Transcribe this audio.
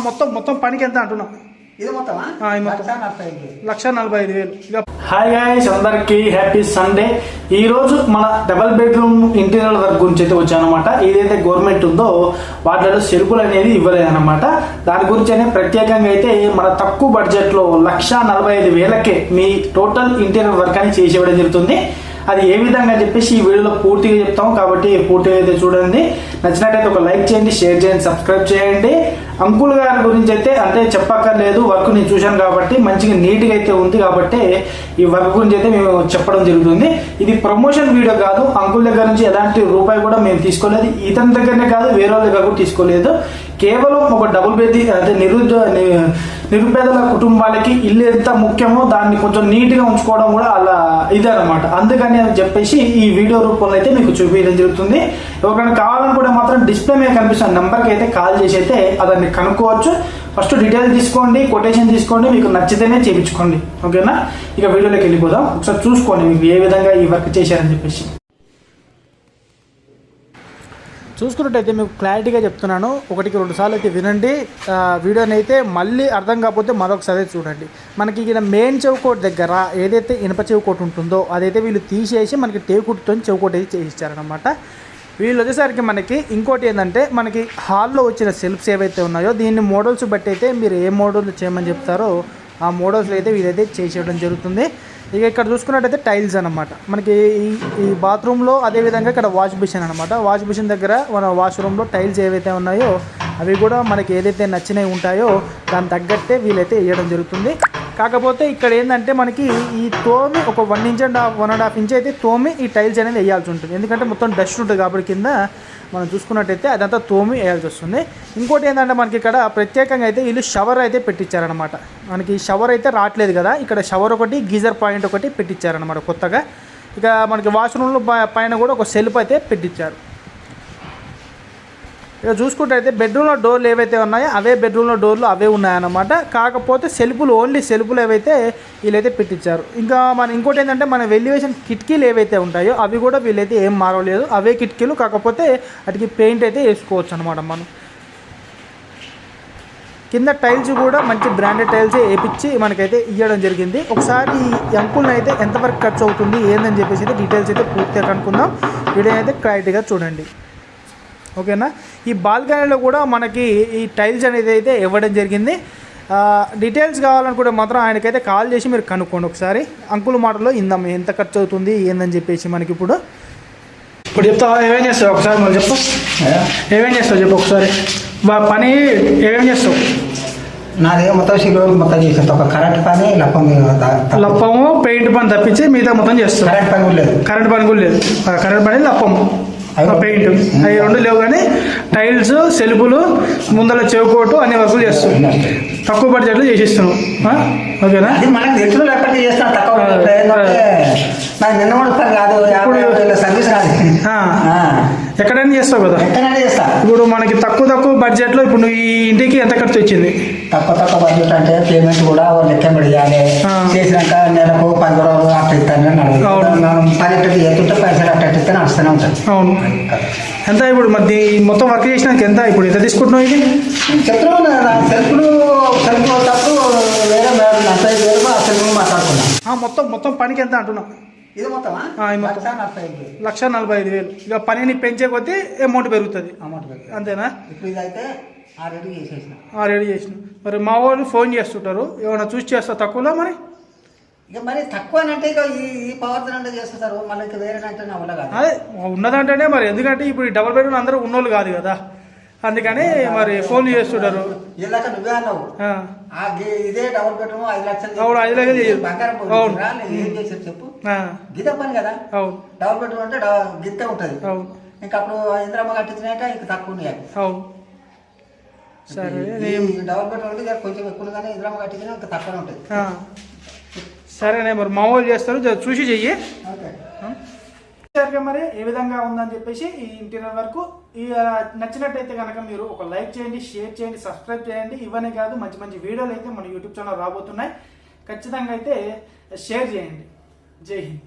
మొత్తం మొత్తం పనికి ఎంత అంటున్నా? ఇది మొత్తమా? 1,45,000. హాయ్ గైస్, అందరికి హ్యాపీ సండే. ఈ రోజు మన డబల్ బెడ్రూమ్ ఇంటీరియర్ వర్క్ గురించి అయితే వచ్చానమాట. ఏదైతే గవర్నమెంట్ ఉందో వాటిలో సెరుకులు అనేది ఇవ్వలేదన్నమాట. దాని గురించి ప్రత్యేకంగా అయితే మన తక్కువ బడ్జెట్ లో 1,45,000కే మీ టోటల్ ఇంటీరియర్ వర్క్ అని చేసి ఇవ్వడం జరుగుతుంది. అది ఏ విధంగా చెప్పేసి ఈ వీడియోలో పూర్తిగా చెప్తాం కాబట్టి పూర్తిగా అయితే చూడండి. నచ్చినట్టయితే ఒక లైక్ చేయండి, షేర్ చేయండి, సబ్స్క్రైబ్ చేయండి. అంకుల్ గారి గురించి అయితే అంటే చెప్పక్కర్లేదు, వర్క్ నేను చూశాను కాబట్టి మంచిగా నీట్గా అయితే ఉంది కాబట్టి ఈ వర్క్ గురించి అయితే మేము చెప్పడం జరుగుతుంది. ఇది ప్రమోషన్ వీడియో కాదు. అంకుల్ దగ్గర నుంచి ఎలాంటి రూపాయి కూడా మేము తీసుకోలేదు, ఇతని దగ్గరనే కాదు వేరే వాళ్ళ దగ్గర కూడా తీసుకోలేదు. కేవలం ఒక డబుల్ బెడ్ అంటే నిరుపేదల కుటుంబాలకి ఇల్లు ఎంత ముఖ్యమో దాన్ని కొంచెం నీట్గా ఉంచుకోవడం కూడా అలా ఇదే అనమాట. అందుకని అని చెప్పేసి ఈ వీడియో రూపంలో అయితే మీకు చూపించడం జరుగుతుంది. ఎవరికైనా కావాలనుకుంటే మాత్రం డిస్ప్లే మీద కనిపిస్తున్న నెంబర్కి అయితే కాల్ చేసి అయితే అదాన్ని కనుక్కోవచ్చు. ఫస్ట్ డీటెయిల్స్ తీసుకోండి, కొటేషన్ తీసుకోండి, మీకు నచ్చితేనే చేయించుకోండి. ఓకేనా? ఇక వీడియోలోకి వెళ్ళిపోదాం. ఒకసారి చూసుకోండి మీకు ఏ విధంగా ఈ వర్క్ చేశారని చెప్పేసి. చూసుకున్నట్టయితే మీకు క్లారిటీగా చెప్తున్నాను, 1-2 సార్లు అయితే వినండి. వీడియోని అయితే మళ్ళీ అర్థం కాకపోతే మరొకసారి చూడండి. మనకి ఇక్కడ మెయిన్ చౌకోట్ దగ్గర ఏదైతే ఇనప చౌకోట్ ఉంటుందో అదైతే వీళ్ళు తీసేసి మనకి టేకుట్తో చౌకోట్ అయితే చేయించారనమాట. వీళ్ళు వచ్చేసరికి మనకి ఇంకోటి ఏంటంటే మనకి హాల్లో వచ్చిన సెల్ఫ్స్ ఏవైతే ఉన్నాయో దీన్ని మోడల్స్ బట్టి అయితే మీరు ఏ మోడల్ చేయమని చెప్తారో ఆ మోడల్స్ అయితే వీళ్ళైతే చేసేయడం జరుగుతుంది. ఇక ఇక్కడ చూసుకున్నట్టయితే టైల్స్ అనమాట. మనకి ఈ బాత్రూంలో అదేవిధంగా ఇక్కడ వాష్ బేసిన్ అనమాట. వాష్ బేసిన్ దగ్గర మన వాష్రూమ్లో టైల్స్ ఏవైతే ఉన్నాయో అవి కూడా మనకి ఏదైతే నచ్చినవి ఉంటాయో దాని తగ్గట్టే వీళ్ళైతే వేయడం జరుగుతుంది. కాకపోతే ఇక్కడ ఏంటంటే మనకి ఈ తోమి ఒక 1.5 ఇంచ్ అయితే తోమి ఈ టైల్స్ అనేది వేయాల్సి ఉంటుంది. ఎందుకంటే మొత్తం డస్ట్ ఉంటుంది కాబట్టి కింద మనం చూసుకున్నట్టయితే అదంతా తోమి వేయాల్సి వస్తుంది. ఇంకోటి ఏంటంటే మనకి ఇక్కడ ప్రత్యేకంగా అయితే వీళ్ళు షవర్ అయితే పెట్టించారనమాట. మనకి షవర్ అయితే రావట్లేదు కదా, ఇక్కడ షవర్ ఒకటి గీజర్ పాయింట్ ఒకటి పెట్టించారనమాట కొత్తగా. ఇక మనకి వాష్రూమ్లో పైన కూడా ఒక సెల్ఫ్ అయితే పెట్టించారు. ఇక చూసుకుంటే బెడ్రూమ్లో డోర్లు ఏవైతే ఉన్నాయో అవే బెడ్రూమ్లో డోర్లు అవే ఉన్నాయన్నమాట. కాకపోతే సెల్ఫులు ఓన్లీ సెల్ఫులు ఏవైతే వీళ్ళైతే పెట్టించారు. ఇంకా ఇంకోటి ఏంటంటే మన వెల్యువేషన్ కిటికీలు ఏవైతే ఉంటాయో అవి కూడా వీళ్ళైతే ఏం మారలేదు, అవే కిటికీలు. కాకపోతే వాటికి పెయింట్ అయితే వేసుకోవచ్చు అనమాట. మనం కింద టైల్స్ కూడా మంచి బ్రాండెడ్ టైల్స్ వేయించి మనకైతే ఇవ్వడం జరిగింది. ఒకసారి ఈ అంకుల్ని అయితే ఎంతవరకు ఖర్చు అవుతుంది ఏందని చెప్పేసి అయితే డీటెయిల్స్ అయితే పూర్తిగా కనుక్కుందాం. వీడియో అయితే క్లారిటీగా చూడండి. ఓకేనా? ఈ బాల్కనీలో కూడా మనకి ఈ టైల్స్ అనేది అయితే ఇవ్వడం జరిగింది. డీటెయిల్స్ కావాలనుకుంటే మాత్రం ఆయనకైతే కాల్ చేసి మీరు కనుక్కోండి. ఒకసారి అంకుల్ మాటలో ఇందాం ఎంత ఖర్చు అవుతుంది ఏందని చెప్పేసి మనకి ఇప్పుడు చెప్తావా? ఏమేం చేస్తావు ఒకసారి మళ్ళీ చెప్పు. ఏమేం చేస్తావు చెప్పు ఒకసారి. పని ఏమేం చేస్తావు? నాది మొత్తం సిల్వర్ మొత్తం చేసేస్తా. ఒక కరెంట్ పని లప్పము పెయింట్ పని తప్పించి మిగతా మొత్తం చేస్తాం. కరెంట్ పని కూడా లేదు. కరెంట్ పని కూడా లేదు. కరెంట్ పని లప్పము పెయింట్ అవి 2 లేవు. కానీ టైల్స్, సెల్ఫులు, ముందర చెవుకోటు అన్ని వర్కులు చేస్తాం. తక్కువ బడ్జెట్లో చేసిస్తున్నాం. ఓకేనా? మనకు తెలుసు లేకపోతే చేస్తాను. తక్కువ నాకు నిన్న కూడా పని కాదు, సర్వీస్ కాదు. ఎక్కడైనా చేస్తావు కదా. ఇప్పుడు మనకి తక్కువ బడ్జెట్లో ఇప్పుడు నువ్వు ఈ ఇంటికి ఎంత ఖర్చు వచ్చింది? తక్కువ బడ్జెట్ అంటే పేమెంట్ కూడా లెక్క పెడియాలి. చేసినాక నెలకు 10 రోజులు అట్ట ఇస్తాను. పని ఎత్తుంటే పైసలు అట్ట ఇస్తే నడుస్తూనే ఉంటాను. అవును. ఎంత ఇప్పుడు మరి మొత్తం వర్క్ చేసినాక ఎంత ఇప్పుడు ఎంత తీసుకుంటున్నావు? ఇది చెప్తున్నాను కదా, సెల్ఫ్లు తప్పు వేరే 45,000 ఆ సెల్ఫ్ మాట్లాడుకున్నాను. మొత్తం పనికి ఎంత అంటున్నావు? ఇది మొత్తమా? 1,45,000. ఇక పనిని పెంచే కొద్దీ అమౌంట్ పెరుగుతుంది. అంతేనా? ఇప్పుడు ఇదైతే రెడీ చేసిన మరి మా వాళ్ళు ఫోన్ చేస్తుంటారు, ఏమైనా చూసి చేస్తా తక్కువలో మరి. ఇక మరి తక్కువ అంటే ఇక ఈ పవర్ అంటే చేస్తారు. మళ్ళీ వేరే అంటే నా వల్ల కాదు. అదే ఉన్నదంటేనే మరి, ఎందుకంటే ఇప్పుడు ఈ డబుల్ బెడ్రూమ్ అందరూ ఉన్నోళ్ళు కాదు కదా, అందుకని మరి ఫోన్లు చేస్తుంటారు. ఇలాక నువ్వే అన్నావు ఇదే డబుల్ బెడ్రూమ్ 5 లక్షలు. 5 లక్షలు ఏం చేశారు చెప్పు. గీత పని కదా. డబుల్ బెడ్రూమ్ అంటే గిత్తే ఉంటుంది. ఇంకా అప్పుడు ఇంద్రమ్మ కట్టించినాక ఇంక తక్కువ ఉన్నాయి. సరే, డబుల్ బెడ్రూమ్ అంటే కొంచెం ఎక్కువ కానీ ఇంద్రమ్మ కట్టించినా ఇంకా తక్కువనే ఉంటుంది. సరేనే మరి మా వాళ్ళు చేస్తారు, చూసి చెయ్యి. మరి ఏ విధంగా ఉందని చెప్పేసి ఈ ఇంటీరియర్ వరకు నచ్చినట్టయితే కనుక మీరు ఒక లైక్ చేయండి, షేర్ చేయండి, సబ్స్క్రైబ్ చేయండి. ఇవన్నీ కాదు మంచి వీడియోలు అయితే మన యూట్యూబ్ ఛానల్ రాబోతున్నాయి. ఖచ్చితంగా అయితే షేర్ చేయండి. జై హింద్.